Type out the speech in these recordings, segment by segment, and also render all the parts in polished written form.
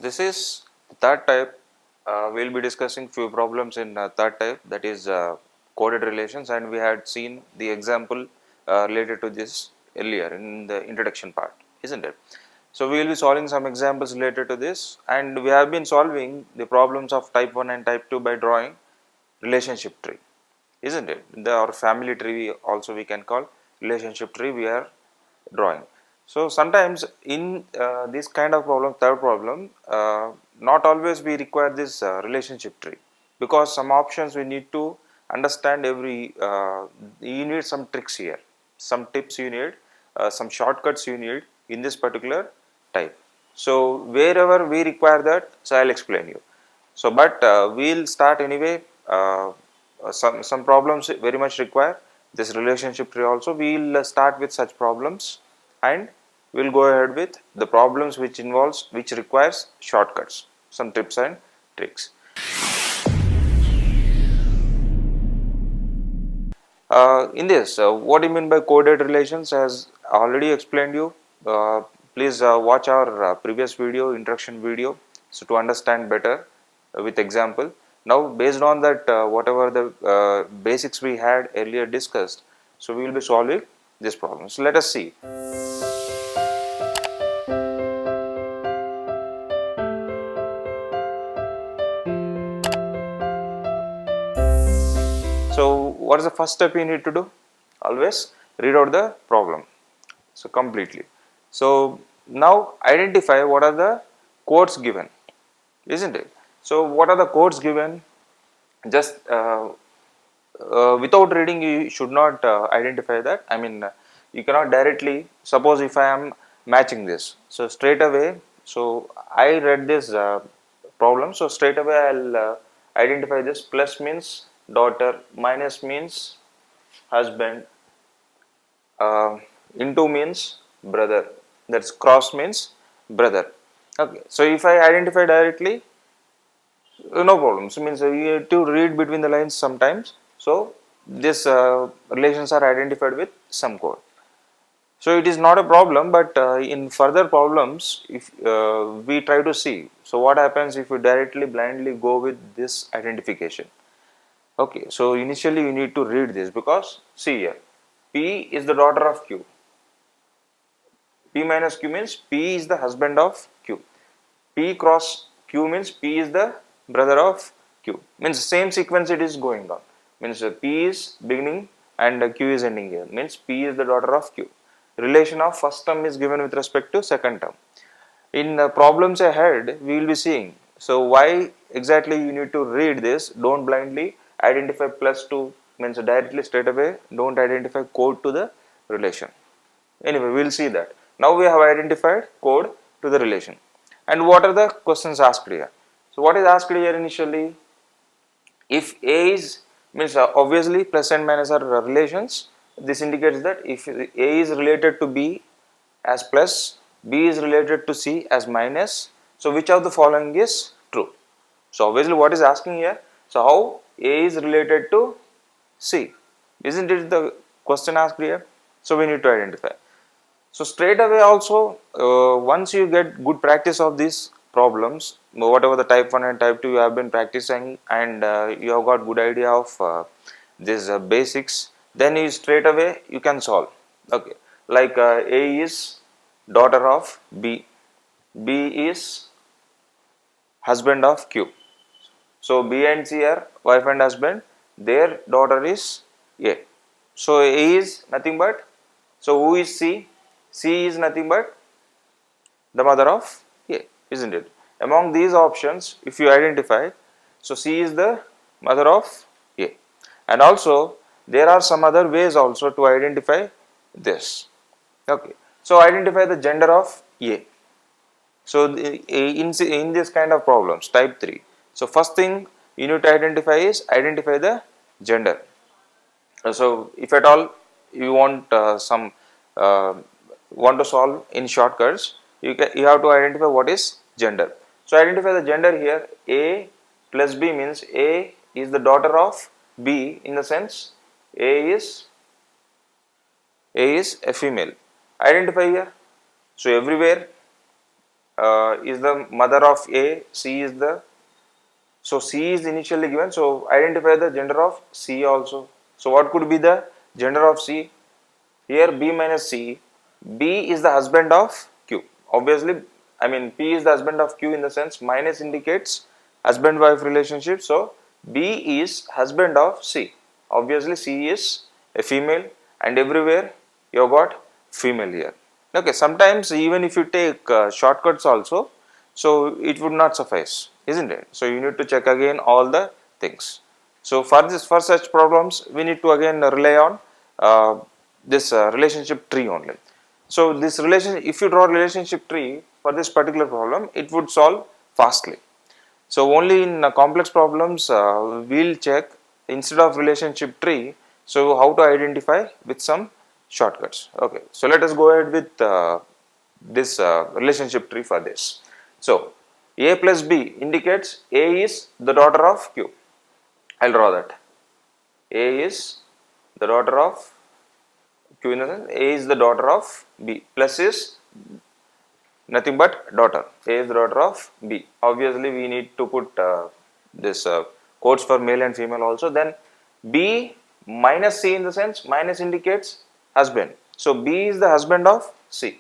This is third type. We will be discussing few problems in third type, that is coded relations, and we had seen the example related to this earlier in the introduction part, isn't it? So we will be solving some examples related to this, and we have been solving the problems of type 1 and type 2 by drawing relationship tree, isn't it? Or family tree also we can call relationship tree we are drawing. So sometimes in this kind of problem, third problem, not always we require this relationship tree, because some options we need to understand every, you need some tricks here, some tips you need, some shortcuts you need in this particular type. So wherever we require that, so I'll explain you. So but we'll start anyway. Some problems very much require this relationship tree also. We'll start with such problems, and we'll go ahead with the problems which requires shortcuts, some tips and tricks. In this, what do you mean by coded relations? As I already explained you, please watch our previous video, introduction video, so to understand better with example. Now based on that, whatever the basics we had earlier discussed, so we will be solving this problem. So let us see. So what is the first step you need to do? Always read out the problem, so completely. So now identify what are the codes given, isn't it? So what are the codes given? Just without reading you should not identify that. I mean, you cannot directly, suppose if I am matching this, so straight away, so I read this problem, so straight away I'll identify this. Plus means daughter, minus means husband, uh, into means brother, that's cross means brother. Okay, so if I identify directly, no problem. So means you have to read between the lines sometimes. So these relations are identified with some code. So it is not a problem, but in further problems, if we try to see, so what happens if you directly blindly go with this identification? Okay, so initially you need to read this, because see here, P is the daughter of Q. P minus Q means P is the husband of Q. P cross Q means P is the brother of Q. Means same sequence it is going on. Means P is beginning and Q is ending here. Means P is the daughter of Q. Relation of first term is given with respect to second term. In problems ahead, we will be seeing. So why exactly you need to read this? Don't blindly identify plus 2 means directly straight away. Don't identify code to the relation. Anyway, we will see that. Now we have identified code to the relation. And what are the questions asked here? So what is asked here initially? If A is, means obviously plus and minus are relations. This indicates that if A is related to B as plus, B is related to C as minus, so which of the following is true? So obviously what is asking here? So how A is related to C? Isn't it the question asked here? So we need to identify. So straight away also, once you get good practice of these problems, whatever the type 1 and type 2 you have been practicing, and you have got good idea of these basics, then you straight away you can solve. Okay, like A is daughter of B, B is husband of Q. So B and C are wife and husband, their daughter is A. So A is nothing but, so who is C? C is nothing but the mother of A, isn't it? Among these options, if you identify, so C is the mother of A. And also there are some other ways also to identify this. Okay, so identify the gender of A. So in this kind of problems, type 3, so first thing you need to identify is identify the gender. So if at all you want want to solve in shortcuts, you have to identify what is gender. So identify the gender here. A plus B means A is the daughter of B, in the sense A is a female. Identify here. So everywhere is the mother of A, C is the, so C is initially given, so identify the gender of C also. So what could be the gender of C? Here B minus C, B is the husband of Q. Obviously, I mean P is the husband of Q in the sense minus indicates husband-wife relationship. So B is husband of C. Obviously C is a female and everywhere you have got female here. Okay, sometimes even if you take shortcuts also, so it would not suffice, isn't it? So you need to check again all the things. So for such problems, we need to again rely on this relationship tree only. So this relation, if you draw relationship tree for this particular problem, it would solve fastly. So only in complex problems we'll check instead of relationship tree. So how to identify with some shortcuts. Okay, so let us go ahead with this relationship tree for this. So A plus B indicates A is the daughter of Q. I'll draw that. A is the daughter of Q in the sense A is the daughter of B, plus is nothing but daughter. A is the daughter of B. Obviously we need to put this quotes for male and female also. Then B minus C in the sense minus indicates husband. So B is the husband of C.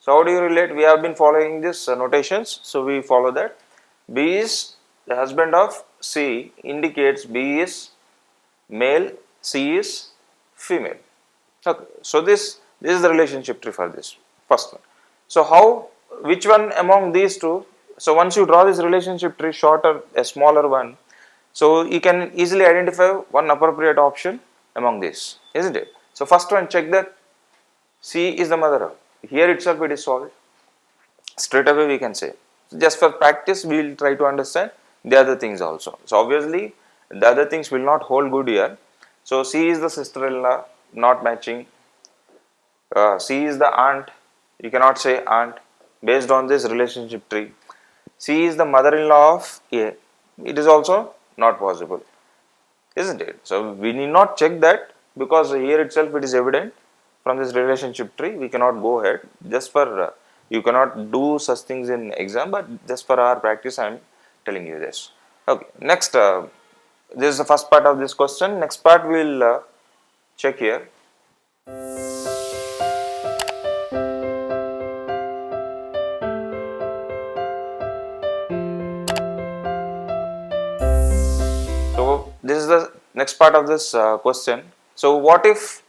So how do you relate? We have been following this notations, so we follow that. B is the husband of C indicates B is male, C is female. Okay, so this is the relationship tree for this first one. So how, which one among these two? So once you draw this relationship tree, shorter, a smaller one, so you can easily identify one appropriate option among these, isn't it? So first one, check that C is the mother. Here itself it is solved. Straight away we can say. Just for practice, we will try to understand the other things also. So obviously the other things will not hold good here. So C is the sister-in-law, not matching. C is the aunt, you cannot say aunt based on this relationship tree. C is the mother-in-law of A, it is also not possible, isn't it? So we need not check that because here itself it is evident from this relationship tree. We cannot go ahead just for you cannot do such things in exam, but just for our practice I am telling you this. Okay, next this is the first part of this question. Next part we will check here. So this is the next part of this question. So what if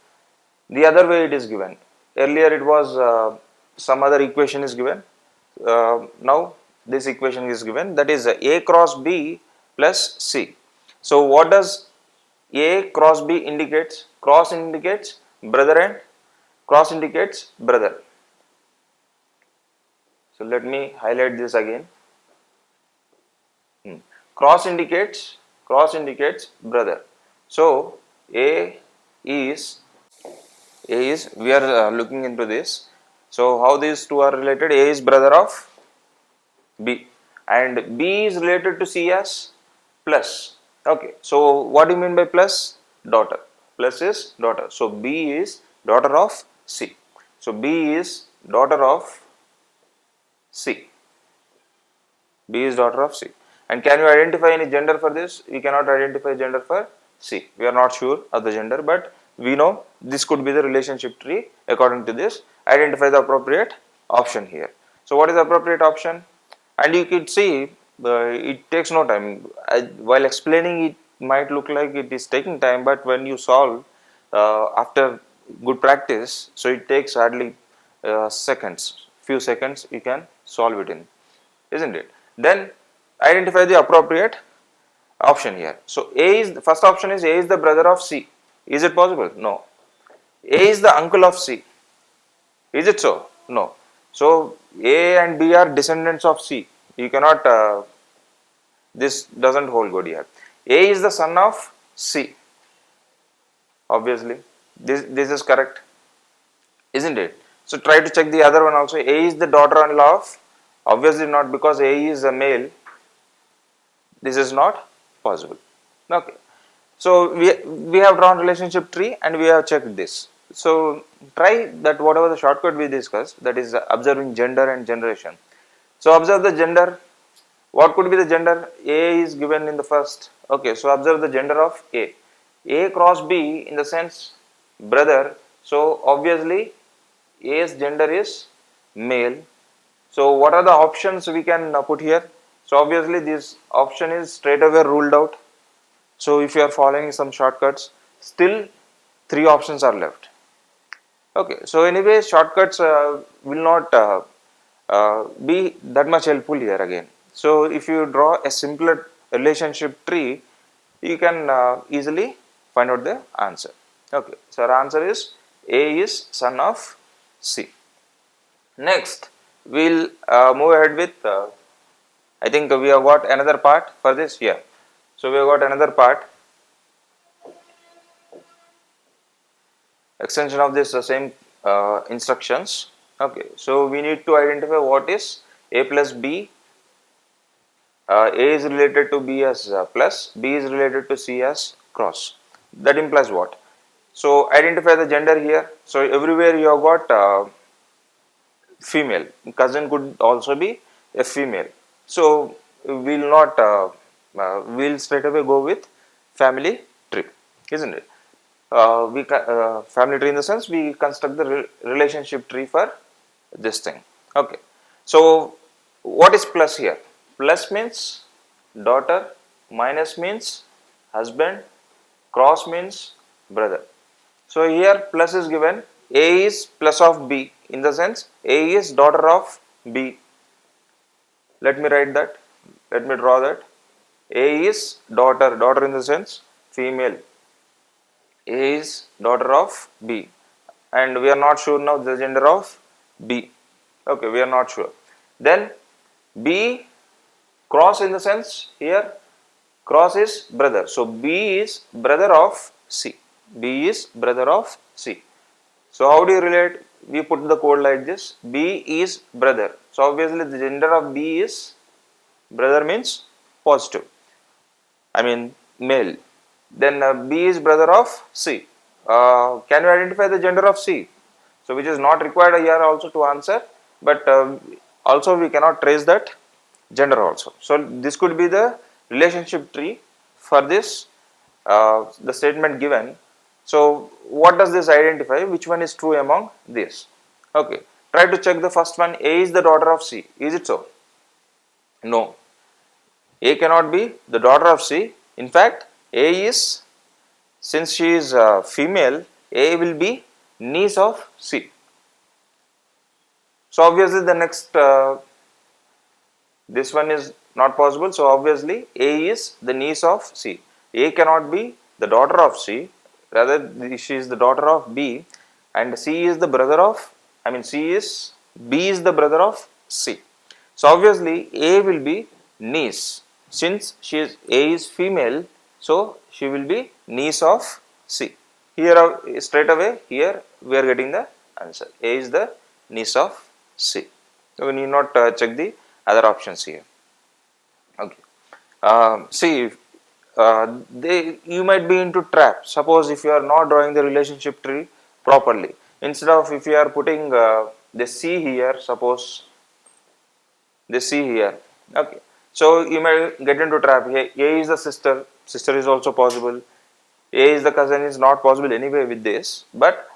the other way it is given? Earlier it was some other equation is given. Now this equation is given, that is A cross B plus C. So what does A cross B indicates? Cross indicates brother and cross indicates brother. So let me highlight this again. Cross indicates brother. So A is we are looking into this. So how these two are related? A is brother of B and B is related to C as plus. Okay, so what do you mean by plus? Daughter. Plus is daughter. So B is daughter of C. So B is daughter of C. B is daughter of C. And can you identify any gender for this? We cannot identify gender for C. We are not sure of the gender, but we know this could be the relationship tree. According to this, identify the appropriate option here. So what is the appropriate option? And you could see it takes no time. While explaining it might look like it is taking time, but when you solve after good practice, so it takes hardly seconds, few seconds you can solve it in, isn't it? Then identify the appropriate option here. So A is the first option is A is the brother of C. Is it possible? No. A is the uncle of C. Is it so? No. So A and B are descendants of C. You cannot. This doesn't hold good here. A is the son of C. Obviously, this is correct, isn't it? So try to check the other one also. A is the daughter-in-law of. Obviously not, because A is a male. This is not possible. Okay. So we have drawn relationship tree and we have checked this. So try that whatever the shortcut we discussed, that is observing gender and generation. So observe the gender. What could be the gender? A is given in the first. Okay, so observe the gender of A. A cross B in the sense brother. So obviously A's gender is male. So what are the options we can put here? So obviously this option is straight away ruled out. So if you are following some shortcuts, still three options are left. Okay, so anyway, shortcuts will not be that much helpful here again. So if you draw a simpler relationship tree, you can easily find out the answer. Okay, so our answer is A is son of C. Next, we'll move ahead with, I think we have got another part for this here. So we have got another part, extension of this same instructions. Okay, so we need to identify what is A plus B. A is related to B as plus, B is related to C as cross. That implies what? So identify the gender here. So everywhere you have got female. Cousin could also be a female. So we'll not we'll straight away go with family tree, isn't it? Family tree in the sense we construct the relationship tree for this thing. Okay, so what is plus here? Plus means daughter, minus means husband, cross means brother. So here plus is given. A is plus of B in the sense A is daughter of B. Let me write that. Let me draw that. A is daughter, daughter in the sense female. A is daughter of B, and we are not sure now the gender of B. Okay, we are not sure. Then B cross in the sense here cross is brother. So B is brother of C. B is brother of C. So how do you relate? We put the code like this. B is brother. So obviously the gender of B is brother means positive. I mean male. Then B is brother of C. Can you identify the gender of C? So which is not required here also to answer, but also we cannot trace that gender also. So this could be the relationship tree for this the statement given. So what does this identify? Which one is true among these? Okay, try to check the first one. A is the daughter of C. Is it so? No. A cannot be the daughter of C. In fact, A is, since she is female, A will be niece of C. So obviously the next this one is not possible. So obviously A is the niece of C. A cannot be the daughter of C, rather she is the daughter of B, and C is the brother of, I mean B is the brother of C. So obviously A will be niece, since A is female, so she will be niece of C. Here straight away here we are getting the answer. A is the niece of C. So we need not check the other options here. Okay. See, you might be into trap. Suppose if you are not drawing the relationship tree properly, instead of if you are putting the C here, suppose the C here. Okay. So you may get into trap here. A is the sister. Sister is also possible. A is the cousin is not possible anyway with this, but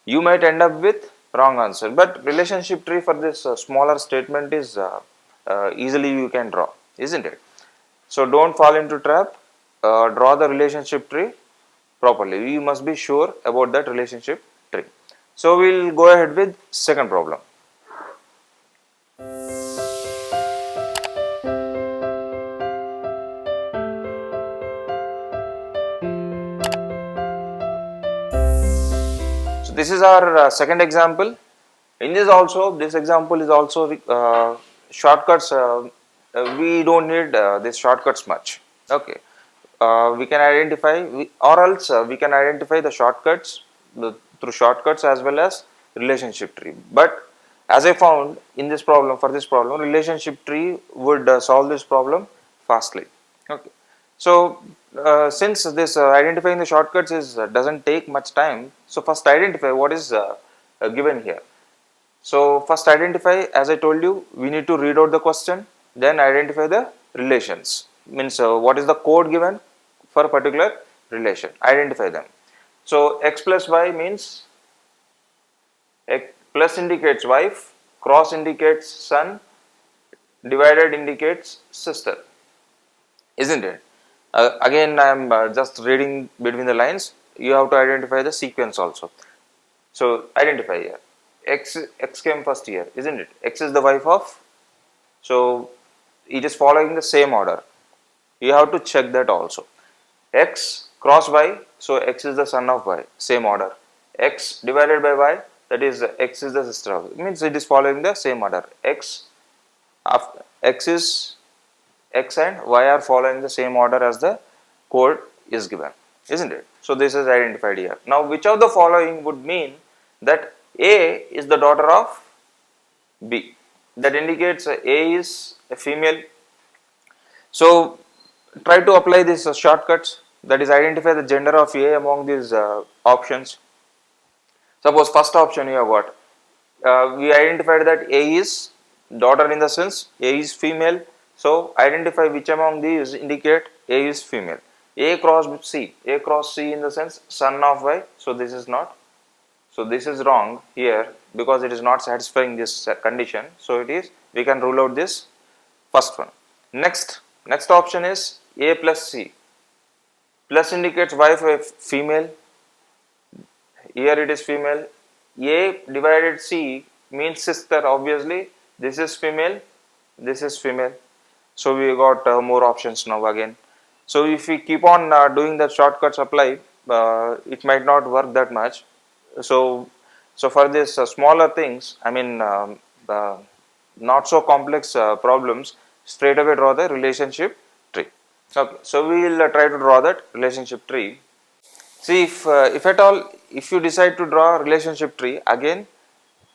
you might end up with wrong answer. But relationship tree for this smaller statement is easily you can draw, isn't it? So don't fall into trap. Draw the relationship tree properly. You must be sure about that relationship tree. So we'll go ahead with second problem. So this is our second example. In this also, this example is also shortcuts. We don't need this shortcuts much. Okay, we can identify, or else we can identify the shortcuts through shortcuts as well as relationship tree. But as I found in this problem, for this problem, relationship tree would solve this problem fastly. Okay, so since this identifying the shortcuts is doesn't take much time, so first identify what is given here. So first identify, as I told you, we need to read out the question, then identify the relations. Means what is the code given for a particular relation, identify them. So x plus y means plus indicates wife, cross indicates son, divided indicates sister, isn't it? Again, I am just reading between the lines. You have to identify the sequence also. So identify here. X came first here, isn't it? X is the wife of. So it is following the same order. You have to check that also. X cross y. So x is the son of y. Same order. X divided by y. That is x is the sister of. It means it is following the same order. X is x and y are following the same order as the code is given, isn't it? So this is identified here. Now which of the following would mean that A is the daughter of B? That indicates A is a female. So try to apply these shortcuts, that is identify the gender of A among these options. Suppose first option you have got, we identified that A is daughter in the sense A is female. So identify which among these indicate A is female. A cross C, A cross C in the sense son of Y. So this is not. So this is wrong here because it is not satisfying this condition. So it is, we can rule out this first one. Next option is A plus C. Plus indicates wife of female. Here it is female. A divided C means sister, obviously. This is female, this is female. So we got more options now again. So if we keep on doing the shortcuts apply, it might not work that much. So for this smaller things, I mean not so complex problems, straight away draw the relationship tree. Okay, so we will try to draw that relationship tree. See, if at all, if you decide to draw a relationship tree again,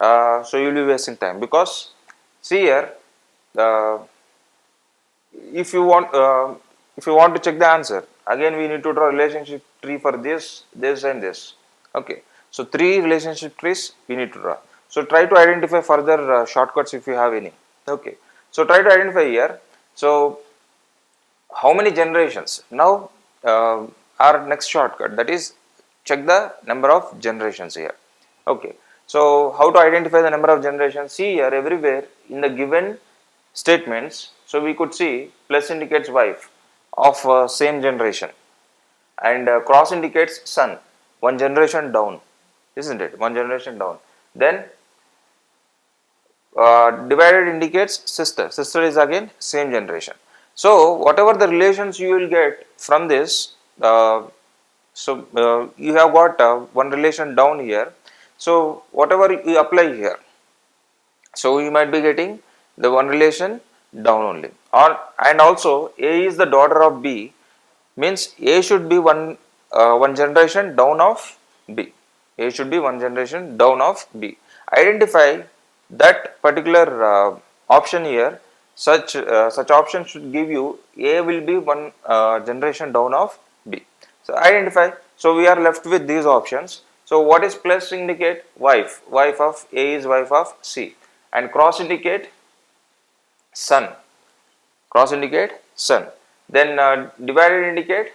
so you will be wasting time, because see here, uh, if you want to check the answer again, we need to draw relationship tree for this, this and this. Okay, so 3 relationship trees we need to draw. So try to identify further shortcuts if you have any. Okay, so try to identify here. So how many generations? Now our next shortcut, that is check the number of generations here. Okay, so how to identify the number of generations? See here, everywhere in the given statements, so we could see plus indicates wife of same generation, and cross indicates son, one generation down, isn't it? One generation down. Then divided indicates sister, sister is again same generation. So whatever the relations you will get from this, you have got one relation down here. So whatever you apply here, so you might be getting the one relation down only. And also A is the daughter of B, means A should be one generation down of B. A should be one generation down of B. Identify that particular option here. Such option should give you A will be one generation down of B. So identify. So we are left with these options. So what is plus indicate? Wife. Wife of A is wife of C, and cross indicate son. Cross indicate son. Then divided indicate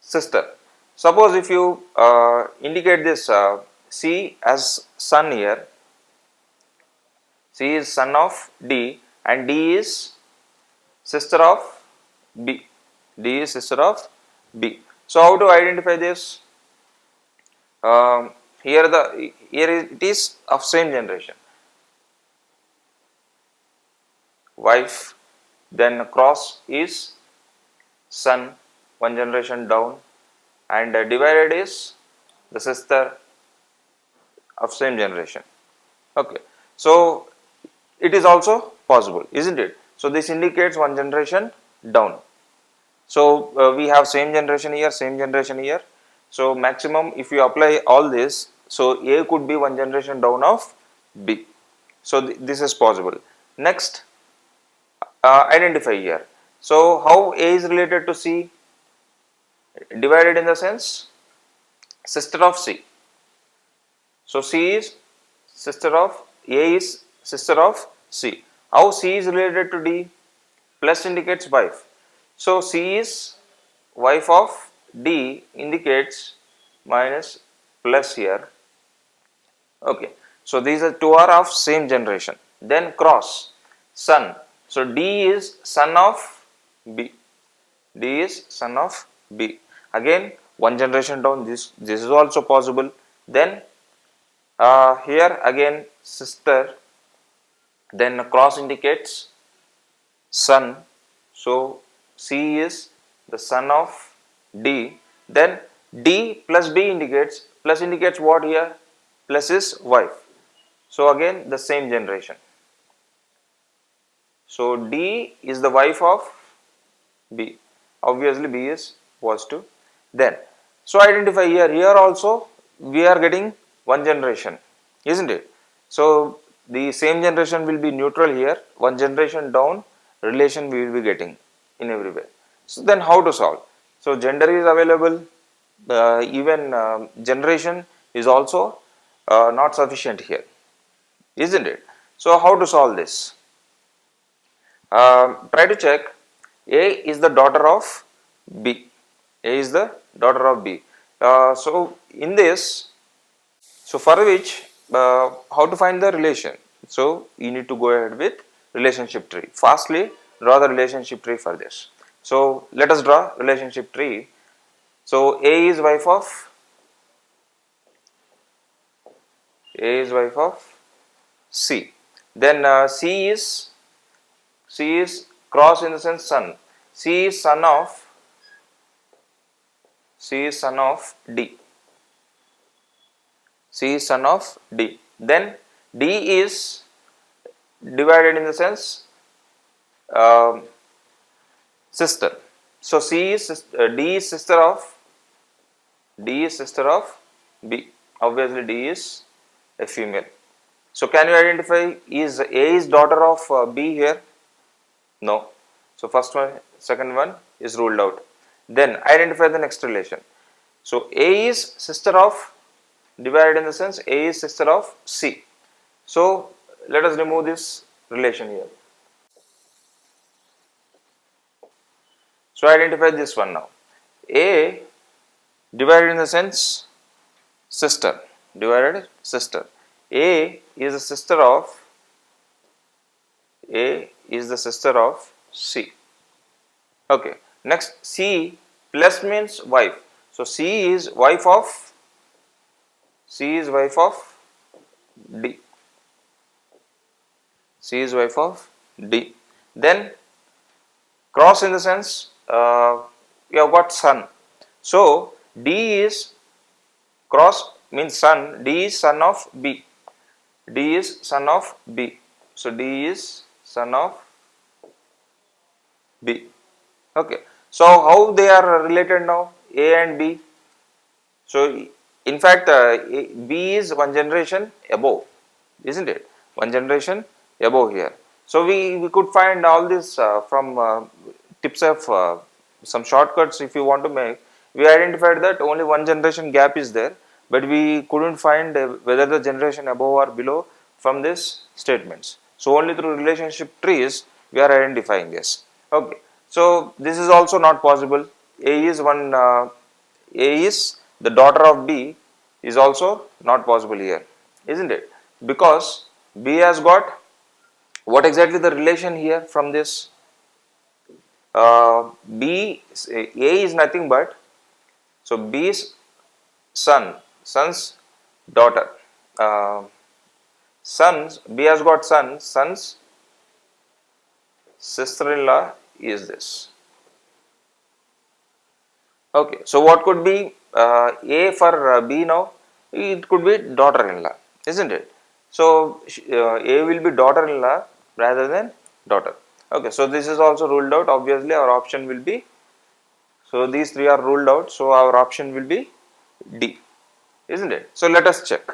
sister. Suppose if you indicate this C as son here, C is son of D and D is sister of B. D is sister of B. So how to identify this? Here it is of same generation. Wife, then cross is son, one generation down, and divided is the sister of same generation. Okay, so it is also possible, isn't it? So this indicates one generation down. So we have same generation here, same generation here. So maximum if you apply all this, so A could be one generation down of B. So this is possible. Next, identify here. So how A is related to C? Divided in the sense sister of C. So C is sister of A is sister of C. How C is related to D? Plus indicates wife. So C is wife of D indicates minus plus here. Okay. So these are two are of same generation. Then cross son. So D is son of B. D is son of B. Again one generation down. This is also possible. Then here again sister. Then cross indicates son. So C is the son of D. Then D plus B indicates what here? Plus is wife. So again the same generation. So D is the wife of B. Obviously B is positive. Then so identify here. Here also we are getting one generation, isn't it? So the same generation will be neutral here. One generation down relation we will be getting in every way. So then how to solve? So gender is available. Even generation is also not sufficient here, isn't it? So how to solve this? Try to check. A is the daughter of B. A is the daughter of B. So in this, so for which how to find the relation? So you need to go ahead with relationship tree. Fastly draw the relationship tree for this. So let us draw relationship tree. So A is wife of C. Then C is cross in the sense son. C is son of D. C is son of D. Then D is divided in the sense sister. So D is sister of B. Obviously D is a female. So can you identify is A is daughter of B here? No. So first one, second one is ruled out. Then identify the next relation. So A is sister of, divided in the sense A is sister of C. So let us remove this relation here. So identify this one now. A divided in the sense sister, divided sister. A is the sister of C. Okay. Next C plus means wife. So C is wife of D. C is wife of D. Then cross in the sense you have got son. So D is cross means son. D is son of B. D is son of B. So D is son of B. Okay. So how they are related now? A and B. So in fact B is one generation above, isn't it? One generation above here. So we could find all this from tips of some shortcuts if you want to make. We identified that only one generation gap is there, but we couldn't find whether the generation above or below from these statements. So only through relationship trees we are identifying this. Okay. So this is also not possible. A is the daughter of B is also not possible here, isn't it? Because B has got what exactly the relation here from this? A is nothing but, so B's son's daughter. B has got son's sister-in-law is this. Okay, so what could be A for B now? It could be daughter-in-law, isn't it? So A will be daughter-in-law rather than daughter. Okay, so this is also ruled out. Obviously, our option will be, so these three are ruled out. So our option will be D, isn't it? So let us check.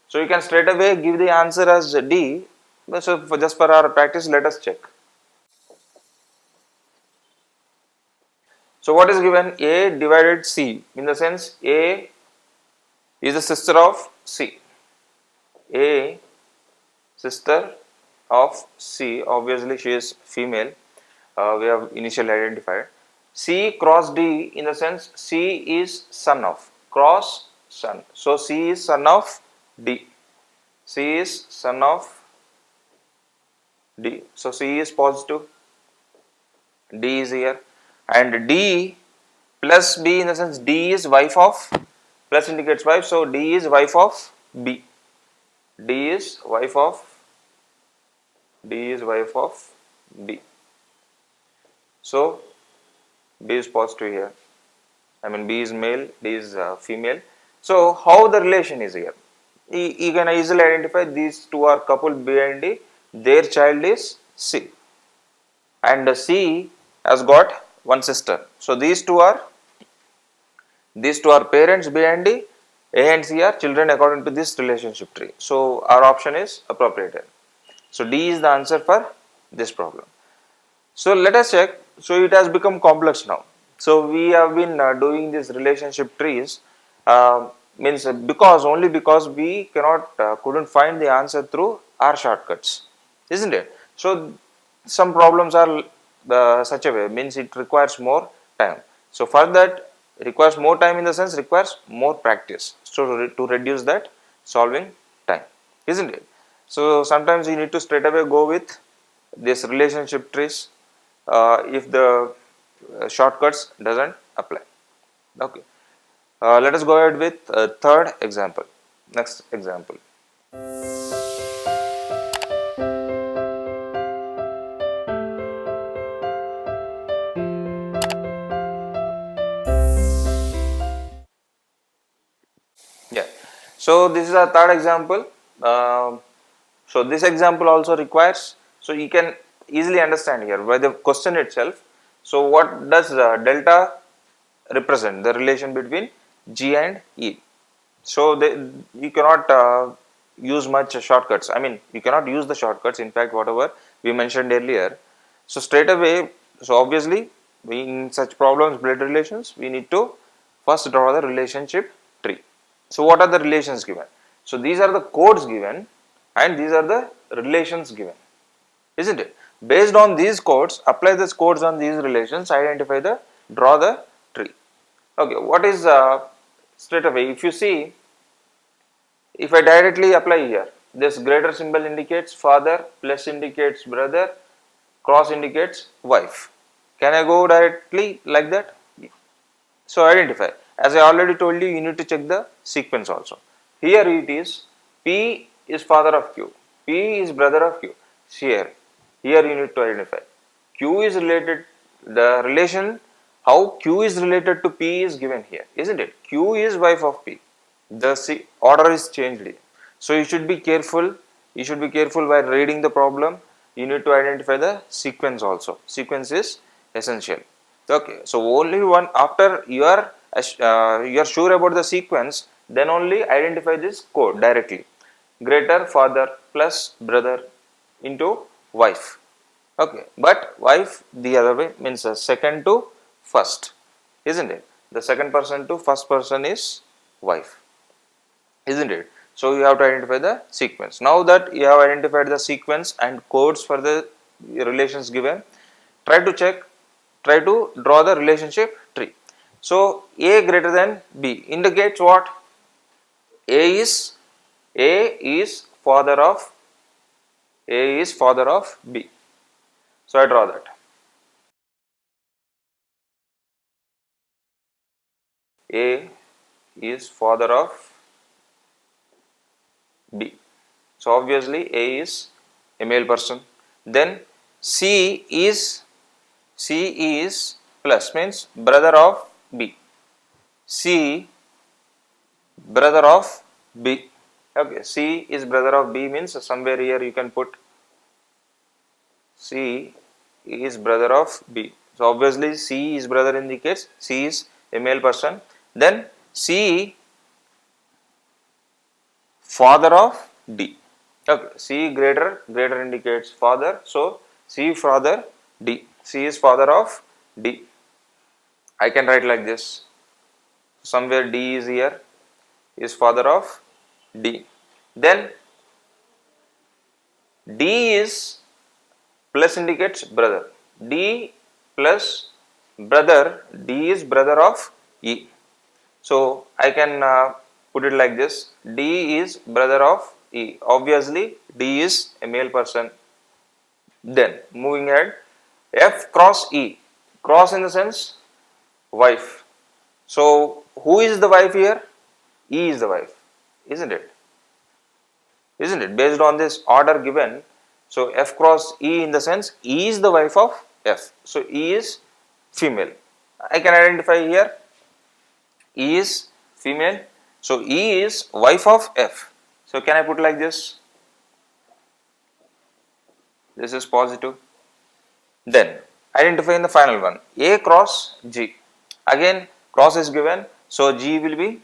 So you can straight away give the answer as D. So just for our practice, let us check. So what is given? A divided C, in the sense A is the sister of C. A sister of C, obviously she is female, we have initially identified. C cross D, in the sense C is son of, cross son. So C is son of D. C is son of D. So C is positive, D is here, and D plus B, in the sense D is wife of, plus indicates wife, so D is wife of B. D is wife of B. So B is positive here. I mean B is male, D is female. So how the relation is here? You can easily identify these two are couple B and D. Their child is C, and C has got one sister. So these two are parents B and D. A and C are children according to this relationship tree. So our option is appropriate. So D is the answer for this problem. So let us check. So it has become complex now. So we have been doing these relationship trees, means because we couldn't find the answer through our shortcuts, isn't it? So some problems are such a way, means it requires more time. So for that requires more time, in the sense requires more practice. So to reduce that solving time, isn't it? So sometimes you need to straight away go with this relationship trees if the shortcuts doesn't apply. Okay, let us go ahead with third example. Next example. Yeah, so this is our third example. So this example also requires, so you can easily understand here by the question itself. So what does delta represent? The relation between G and E. So you cannot use much shortcuts. I mean, you cannot use the shortcuts. In fact, whatever we mentioned earlier. So straight away, so obviously, in such problems, blood relations, we need to first draw the relationship tree. So what are the relations given? So these are the codes given, and these are the relations given, isn't it? Based on these codes, apply these codes on these relations, draw the tree. Okay, what is straight away? If you see, if I directly apply here, this greater symbol indicates father, plus indicates brother, cross indicates wife. Can I go directly like that? So identify. As I already told you, you need to check the sequence also. Here it is, P is father of Q, P is brother of Q. Here you need to identify. Q is related, the relation, how Q is related to P is given here, isn't it? Q is wife of P. The order is changed here. So you should be careful. You should be careful while reading the problem. You need to identify the sequence also. Sequence is essential. Okay, so only one after you are sure about the sequence, then only identify this code directly. Greater father plus brother into wife. Okay, but wife the other way, means second to first, isn't it? The second person to first person is wife, isn't it? So you have to identify the sequence. Now that you have identified the sequence and codes for the relations given, try to check, try to draw the relationship tree. So A greater than B indicates what? A is father of B. So I draw that. A is father of B. So obviously A is a male person. Then C is plus, means brother of B. C brother of B. Okay, C is brother of B means somewhere here you can put C is brother of B. So obviously C is brother indicates C is a male person. Then C father of D. Okay, C greater indicates father. So C father D. C is father of D. I can write like this. Somewhere D is here, is father of D. Then D is plus indicates brother. D plus brother, D is brother of E. So I can put it like this: D is brother of E. Obviously, D is a male person. Then moving ahead, F cross E. Cross in the sense wife. So who is the wife here? E is the wife, isn't it? Isn't it? Based on this order given, so F cross E in the sense E is the wife of F. So E is female. I can identify here E is female. So E is wife of F. So can I put like this? This is positive. Then identifying the final one, A cross G. Again cross is given, so G will be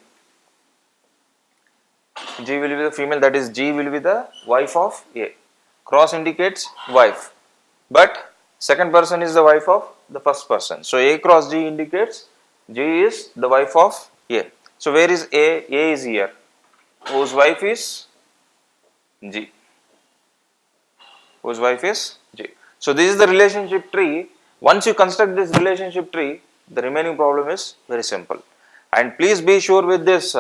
the female, that is G will be the wife of A. Cross indicates wife, but second person is the wife of the first person. So A cross G indicates G is the wife of A. So where is A? A is here, whose wife is G. Whose wife is G. So this is the relationship tree. Once you construct this relationship tree, the remaining problem is very simple. And please be sure with this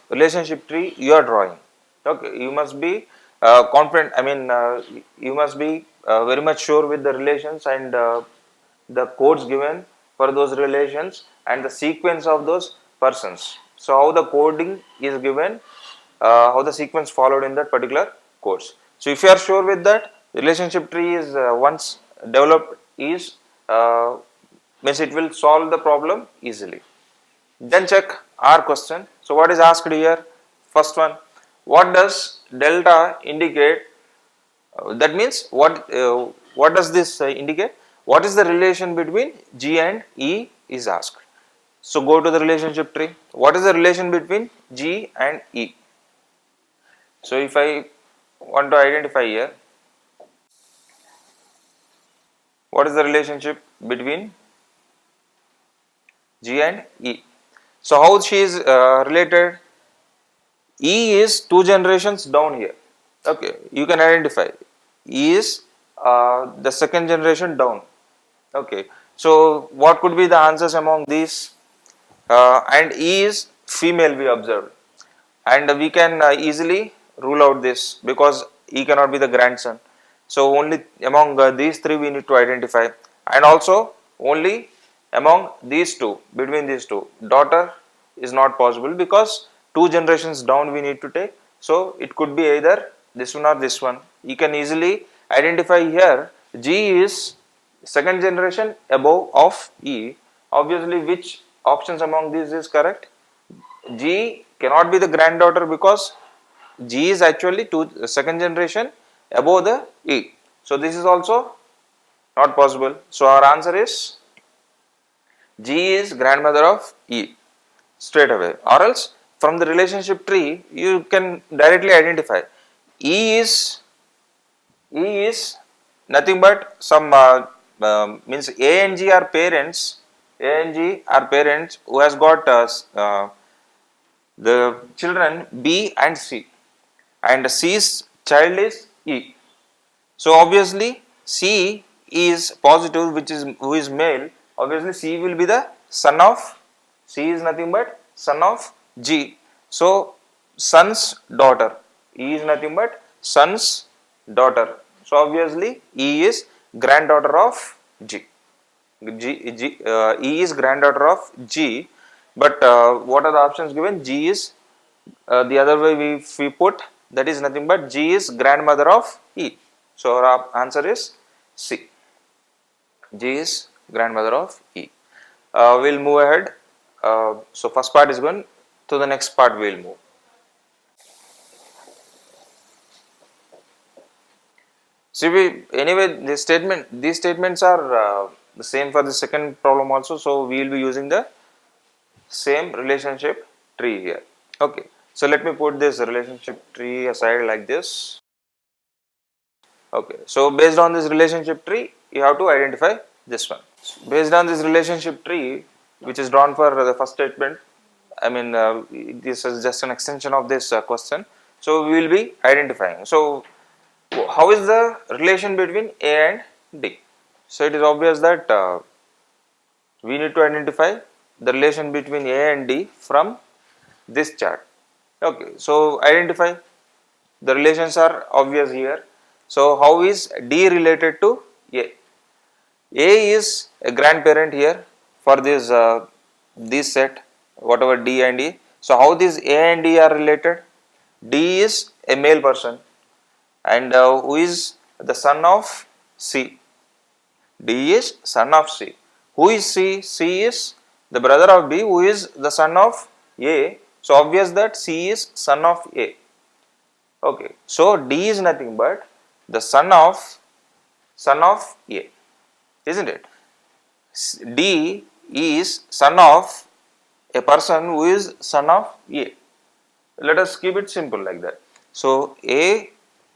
relationship tree you are drawing. Okay, you must be confident. I mean, you must be very much sure with the relations and the codes given for those relations and the sequence of those persons. So how the coding is given, how the sequence followed in that particular course. So if you are sure with that, relationship tree is once developed is means it will solve the problem easily. Then check our question. So what is asked here? First one, what does delta indicate? That means what does this indicate? What is the relation between G and E is asked. So go to the relationship tree. What is the relation between G and E? So if I want to identify here, what is the relationship between G and E? So how she is related? E is two generations down here. Okay, you can identify. E is the second generation down. Okay, so what could be the answers among these? And E is female, we observed, and we can easily rule out this because E cannot be the grandson. So only among these three we need to identify, and also only among these two, between these two, daughter is not possible because two generations down we need to take. So it could be either this one or this one. You can easily identify here. G is second generation above of E. Obviously, which options among these is correct? G cannot be the granddaughter because G is actually second generation above the E. So this is also not possible. So our answer is G is grandmother of E straight away. Or else from the relationship tree you can directly identify E is nothing but some means A and G are parents. A and G are parents who has got the children B and C, and C's child is E. So obviously C is positive, which is who is male. Obviously C will be the son of, C is nothing but son of G. So son's daughter, E is nothing but son's daughter. So obviously E is granddaughter of G. E is granddaughter of G, but what are the options given? G is the other way we put, that is nothing but G is grandmother of E. So our answer is C. G is grandmother of E. We'll move ahead. So first part is gone. To the next part we'll move. See, these statements are the same for the second problem also. So we will be using the same relationship tree here. Okay. So let me put this relationship tree aside like this. Okay. So based on this relationship tree, you have to identify this one. Based on this relationship tree, which is drawn for the first statement, I mean, this is just an extension of this question. So we will be identifying. So How is the relation between A and D? So it is obvious that we need to identify the relation between A and D from this chart. Okay, so identify the relations are obvious here. So how is D related to A? A is a grandparent here for this set, whatever D and E. So how these A and D are related? D is a male person and who is the son of C. D is son of C. Who is C? C is the brother of B, who is the son of A. So obvious that C is son of A. Okay. So D is nothing but the son of A, isn't it? D is son of a person who is son of A. Let us keep it simple like that. So A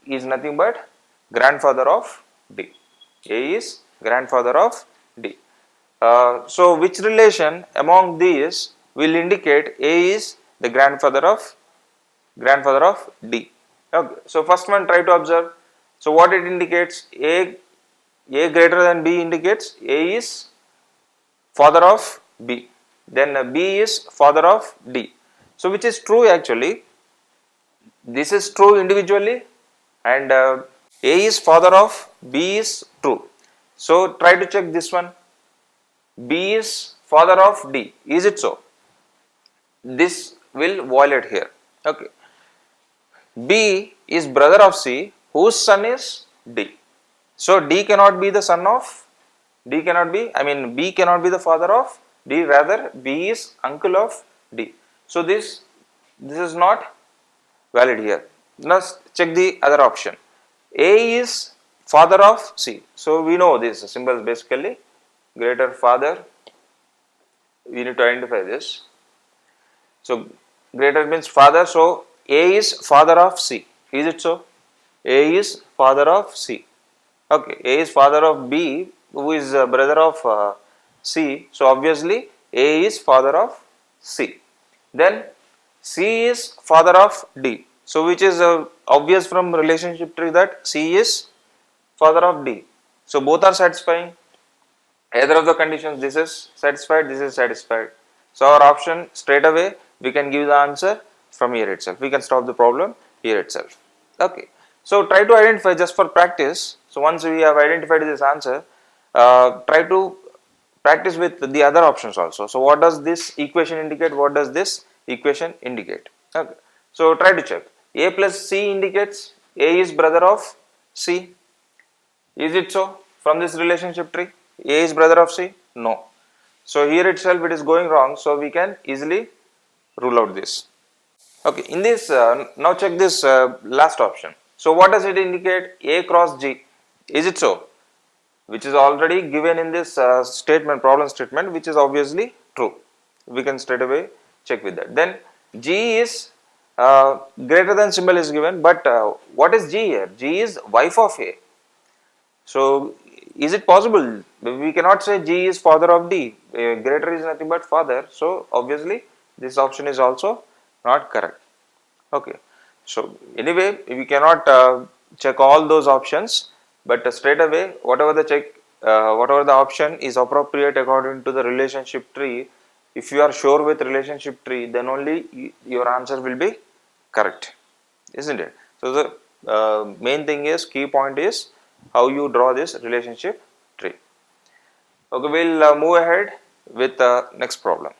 is nothing but grandfather of D. A is grandfather of D. So which relation among these will indicate A is the grandfather of D? Okay. So first one, try to observe. So what it indicates? A greater than B indicates A is father of B. Then B is father of D. So which is true actually? This is true individually, and A is father of B is true. So try to check this one. B is father of D. Is it so? This will violate here. Okay. B is brother of C, whose son is D. So D cannot be the son of D cannot be, I mean B cannot be the father of D, rather B is uncle of D. So this is not valid here. Let's check the other option. A is father of C. So we know this symbol is basically greater father. We need to identify this. So greater means father. So A is father of C. Is it so? A is father of C. Okay. A is father of B, who is brother of C. So obviously A is father of C. Then C is father of D. So which is obvious from relationship tree that C is father of D. So both are satisfying. Either of the conditions, this is satisfied, this is satisfied. So our option straight away we can give the answer from here itself. We can solve the problem here itself. Okay. So try to identify just for practice. So once we have identified this answer, try to practice with the other options also. So what does this equation indicate? What does this equation indicate? Okay. So try to check. A plus C indicates A is brother of C. Is it so from this relationship tree? A is brother of C? No. So here itself it is going wrong. So we can easily rule out this. Okay. In this, now check this last option. So what does it indicate? A cross G. Is it so? Which is already given in this problem statement, which is obviously true. We can straight away check with that. Then G is greater than symbol is given, but what is G here? G is wife of A. So is it possible? We cannot say G is father of D. Greater is nothing but father. So obviously this option is also not correct. Okay. So anyway, we cannot check all those options, but straight away whatever the option is appropriate according to the relationship tree. If you are sure with relationship tree, then only your answer will be correct, isn't it? So the main thing is, key point is how you draw this relationship tree. Okay, we'll move ahead with the next problem.